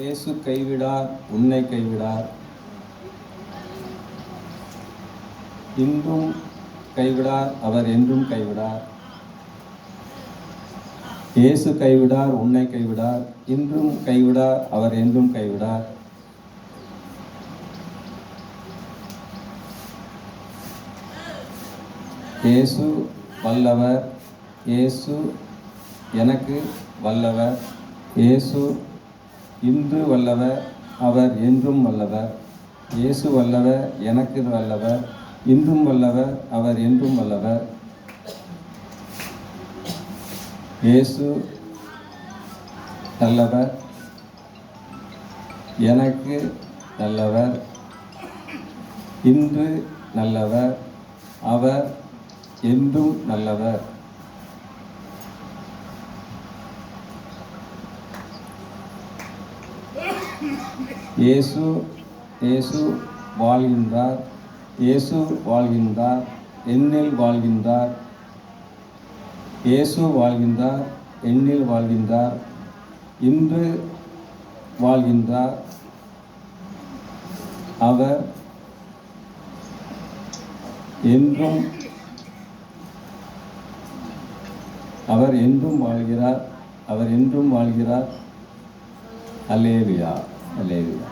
இயேசு கைவிடார், உன்னை கைவிடார். இன்றும் கைவிடார், அவர் என்றும் கைவிடார். இயேசு கைவிடார், உன்னை கைவிடார். இன்றும் கைவிடார், அவர் என்றும் கைவிடார். இயேசு வல்லவர். இயேசு எனக்கு வல்லவர். இயேசு இன்று வல்லவர், அவர் என்றும் வல்லவர். இயேசு வல்லவர், எனக்கு வல்லவர், இன்றும் வல்லவர், அவர் என்றும் வல்லவர். இயேசு நல்லவர், எனக்கு நல்லவர், இன்று நல்லவர், அவர் என்றும் நல்லவர். இயேசு இயேசு வாழ்கின்றார். இயேசு வாழ்கின்றார், என்னில் வாழ்கின்றார். இயேசு வாழ்கின்றார், என்னில் வாழ்கின்றார், இன்று வாழ்கின்றார். அவர் என்றும் வாழ்கிறார். அவர் என்றும் வாழ்கிறார். அல்லேலூயா, அல்லேலூயா.